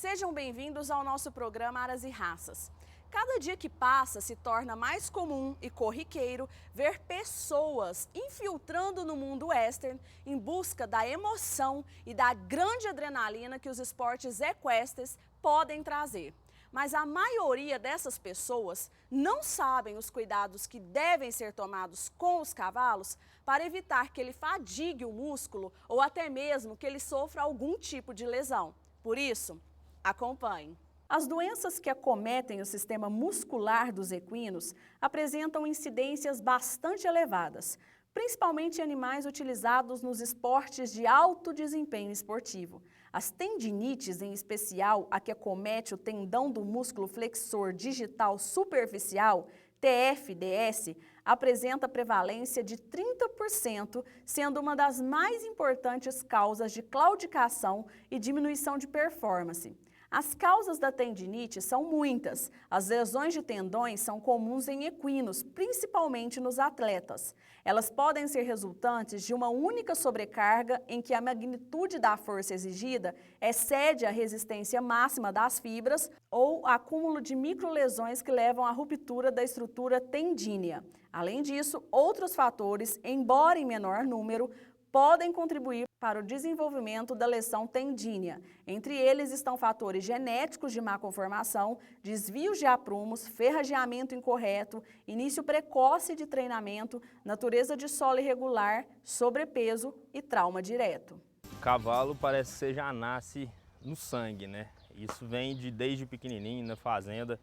Sejam bem-vindos ao nosso programa Aras e Raças. Cada dia que passa se torna mais comum e corriqueiro ver pessoas infiltrando no mundo western em busca da emoção e da grande adrenalina que os esportes equestres podem trazer. Mas a maioria dessas pessoas não sabem os cuidados que devem ser tomados com os cavalos para evitar que ele fadigue o músculo ou até mesmo que ele sofra algum tipo de lesão. Por isso, acompanhe. As doenças que acometem o sistema muscular dos equinos apresentam incidências bastante elevadas, principalmente em animais utilizados nos esportes de alto desempenho esportivo. As tendinites, em especial a que acomete o tendão do músculo flexor digital superficial, TFDS, apresenta prevalência de 30%, sendo uma das mais importantes causas de claudicação e diminuição de performance. As causas da tendinite são muitas. As lesões de tendões são comuns em equinos, principalmente nos atletas. Elas podem ser resultantes de uma única sobrecarga em que a magnitude da força exigida excede a resistência máxima das fibras ou acúmulo de microlesões que levam à ruptura da estrutura tendínea. Além disso, outros fatores, embora em menor número, podem contribuir para o desenvolvimento da lesão tendínea. Entre eles estão fatores genéticos de má conformação, desvios de aprumos, ferrageamento incorreto, início precoce de treinamento, natureza de solo irregular, sobrepeso e trauma direto. O cavalo parece que você já nasce no sangue, né? Isso vem desde pequenininho, na fazenda,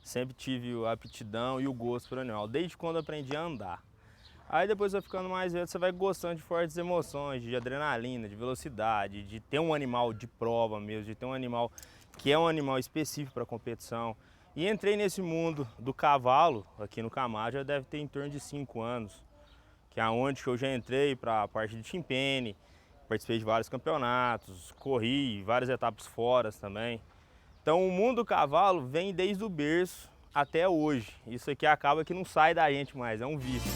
sempre tive a aptidão e o gosto por animal, desde quando aprendi a andar. Aí depois vai ficando mais velho, você vai gostando de fortes emoções, de adrenalina, de velocidade, de ter um animal de prova mesmo, de ter um animal que é um animal específico para competição. E entrei nesse mundo do cavalo, aqui no Camar, já deve ter em torno de 5 anos, que é onde eu já entrei para a parte de Chimpene, participei de vários campeonatos, corri várias etapas fora também. Então o mundo do cavalo vem desde o berço até hoje. Isso aqui acaba que não sai da gente mais, é um vício.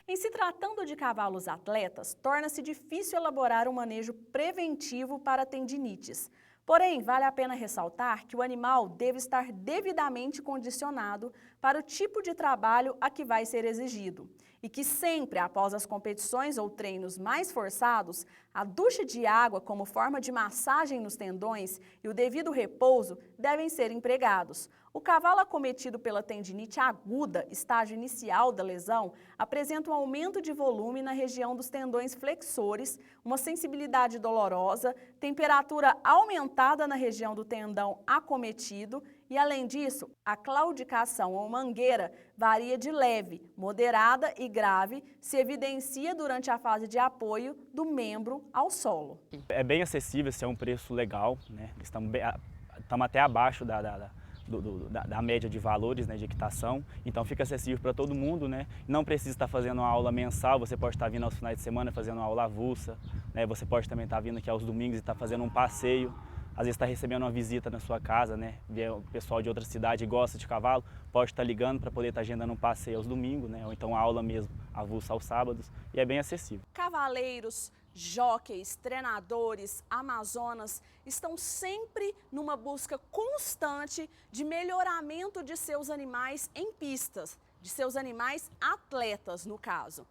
Em se tratando de cavalos atletas, torna-se difícil elaborar um manejo preventivo para tendinites. Porém, vale a pena ressaltar que o animal deve estar devidamente condicionado para o tipo de trabalho a que vai ser exigido e que sempre, após as competições ou treinos mais forçados, a ducha de água como forma de massagem nos tendões e o devido repouso devem ser empregados. O cavalo acometido pela tendinite aguda, estágio inicial da lesão, apresenta um aumento de volume na região dos tendões flexores, uma sensibilidade dolorosa, temperatura aumentada na região do tendão acometido e, além disso, a claudicação ou mangueira varia de leve, moderada e grave, se evidencia durante a fase de apoio do membro ao solo. É bem acessível, esse é um preço legal, né? Estamos até abaixo da média de valores, né, de equitação, então fica acessível para todo mundo, né? Não precisa estar fazendo uma aula mensal, você pode estar vindo aos finais de semana fazendo uma aula avulsa, né? Você pode também estar vindo aqui aos domingos e estar fazendo um passeio, às vezes está recebendo uma visita na sua casa, né? O pessoal de outra cidade e gosta de cavalo, pode estar ligando para poder estar agendando um passeio aos domingos, né? Ou então a aula mesmo avulsa aos sábados, e é bem acessível. Cavaleiros, jóqueis, treinadores, amazonas estão sempre numa busca constante de melhoramento de seus animais em pistas, de seus animais atletas, no caso.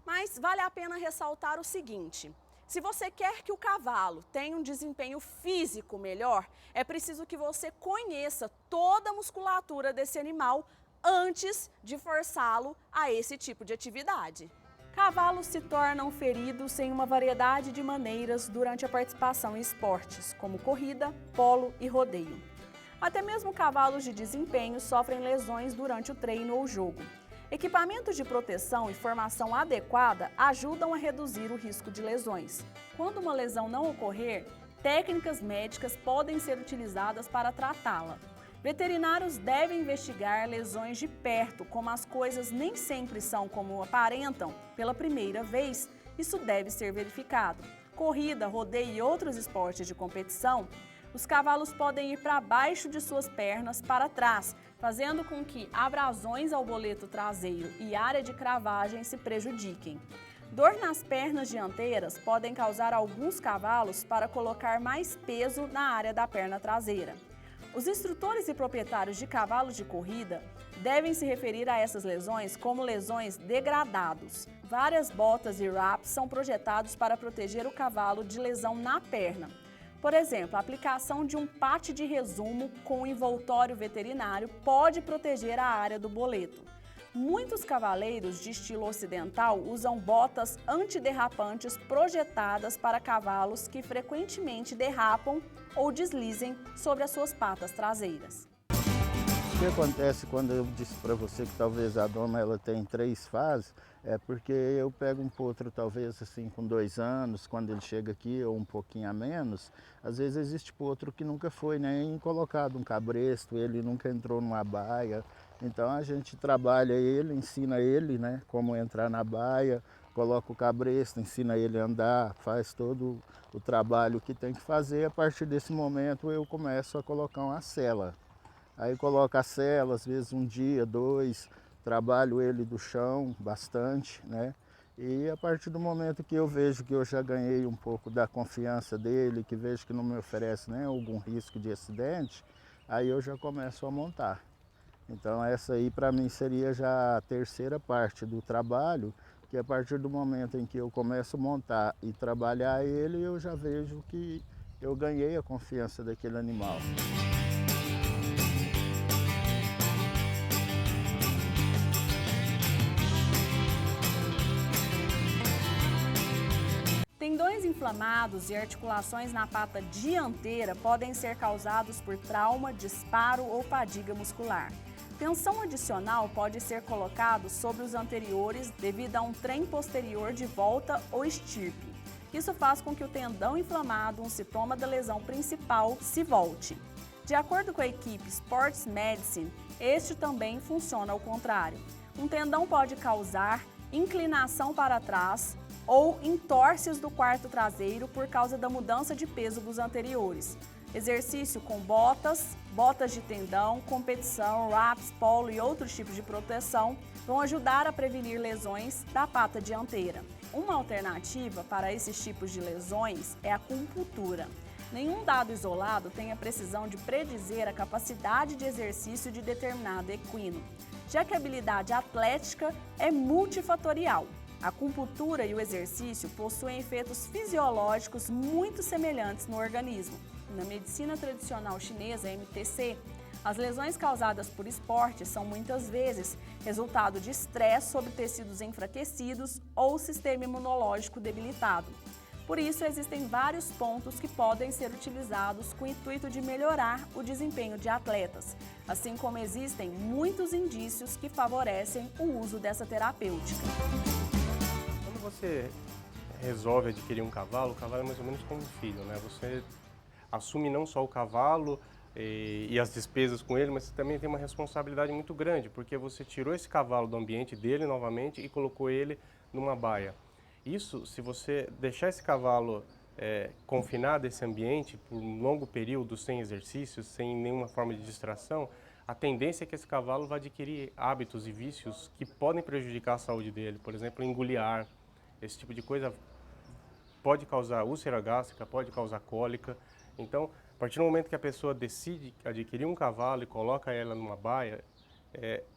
Mas vale a pena ressaltar o seguinte: se você quer que o cavalo tenha um desempenho físico melhor, é preciso que você conheça toda a musculatura desse animal antes de forçá-lo a esse tipo de atividade. Cavalos se tornam feridos em uma variedade de maneiras durante a participação em esportes, como corrida, polo e rodeio. Até mesmo cavalos de desempenho sofrem lesões durante o treino ou jogo. Equipamentos de proteção e formação adequada ajudam a reduzir o risco de lesões. Quando uma lesão não ocorrer, técnicas médicas podem ser utilizadas para tratá-la. Veterinários devem investigar lesões de perto, como as coisas nem sempre são como aparentam pela primeira vez, isso deve ser verificado. Corrida, rodeio e outros esportes de competição, os cavalos podem ir para baixo de suas pernas para trás, fazendo com que abrasões ao boleto traseiro e área de cravagem se prejudiquem. Dor nas pernas dianteiras podem causar alguns cavalos para colocar mais peso na área da perna traseira. Os instrutores e proprietários de cavalos de corrida devem se referir a essas lesões como lesões degradados. Várias botas e wraps são projetados para proteger o cavalo de lesão na perna. Por exemplo, a aplicação de um patch de resumo com envoltório veterinário pode proteger a área do boleto. Muitos cavaleiros de estilo ocidental usam botas antiderrapantes projetadas para cavalos que frequentemente derrapam ou deslizem sobre as suas patas traseiras. O que acontece quando eu disse para você que talvez a doma ela tem 3 fases, é porque eu pego um potro talvez assim com 2 anos, quando ele chega aqui ou um pouquinho a menos, às vezes existe potro que nunca foi nem colocado um cabresto, ele nunca entrou numa baia. Então a gente trabalha ele, ensina ele, né, como entrar na baia, coloca o cabresto, ensina ele a andar, faz todo o trabalho que tem que fazer. A partir desse momento eu começo a colocar uma sela. Aí coloco a sela, às vezes 1 dia, 2, trabalho ele do chão bastante, né? E a partir do momento que eu vejo que eu já ganhei um pouco da confiança dele, que vejo que não me oferece nem algum risco de acidente, aí eu já começo a montar. Então essa aí para mim seria já a 3ª parte do trabalho, que a partir do momento em que eu começo a montar e trabalhar ele, eu já vejo que eu ganhei a confiança daquele animal. Tendões inflamados e articulações na pata dianteira podem ser causados por trauma, disparo ou fadiga muscular. Tensão adicional pode ser colocado sobre os anteriores devido a um trem posterior de volta ou estirpe. Isso faz com que o tendão inflamado, um sintoma da lesão principal, se volte. De acordo com a equipe Sports Medicine, este também funciona ao contrário. Um tendão pode causar inclinação para trás ou entorses do quarto traseiro por causa da mudança de peso dos anteriores. Exercício com botas de tendão, competição, wraps, polo e outros tipos de proteção vão ajudar a prevenir lesões da pata dianteira. Uma alternativa para esses tipos de lesões é a acupuntura. Nenhum dado isolado tem a precisão de predizer a capacidade de exercício de determinado equino, já que a habilidade atlética é multifatorial. A acupuntura e o exercício possuem efeitos fisiológicos muito semelhantes no organismo. Na medicina tradicional chinesa, MTC, as lesões causadas por esporte são muitas vezes resultado de estresse sobre tecidos enfraquecidos ou sistema imunológico debilitado. Por isso, existem vários pontos que podem ser utilizados com o intuito de melhorar o desempenho de atletas, assim como existem muitos indícios que favorecem o uso dessa terapêutica. Quando você resolve adquirir um cavalo, o cavalo é mais ou menos como um filho, né? Você assume não só o cavalo e as despesas com ele, mas você também tem uma responsabilidade muito grande, porque você tirou esse cavalo do ambiente dele novamente e colocou ele numa baia. Isso, se você deixar esse cavalo confinado a esse ambiente por um longo período, sem exercícios, sem nenhuma forma de distração, a tendência é que esse cavalo vai adquirir hábitos e vícios que podem prejudicar a saúde dele. Por exemplo, engolir ar, esse tipo de coisa pode causar úlcera gástrica, pode causar cólica. Então, a partir do momento que a pessoa decide adquirir um cavalo e coloca ela numa baia,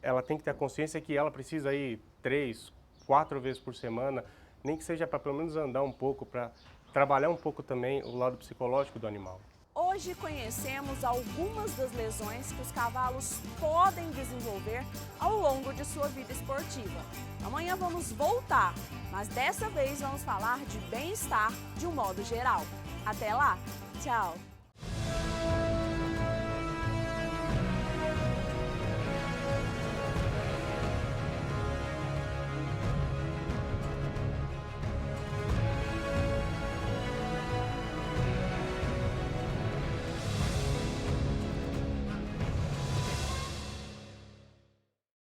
ela tem que ter a consciência que ela precisa ir 3, 4 vezes por semana, nem que seja para pelo menos andar um pouco, para trabalhar um pouco também o lado psicológico do animal. Hoje conhecemos algumas das lesões que os cavalos podem desenvolver ao longo de sua vida esportiva. Amanhã vamos voltar, mas dessa vez vamos falar de bem-estar de um modo geral. Até lá, tchau!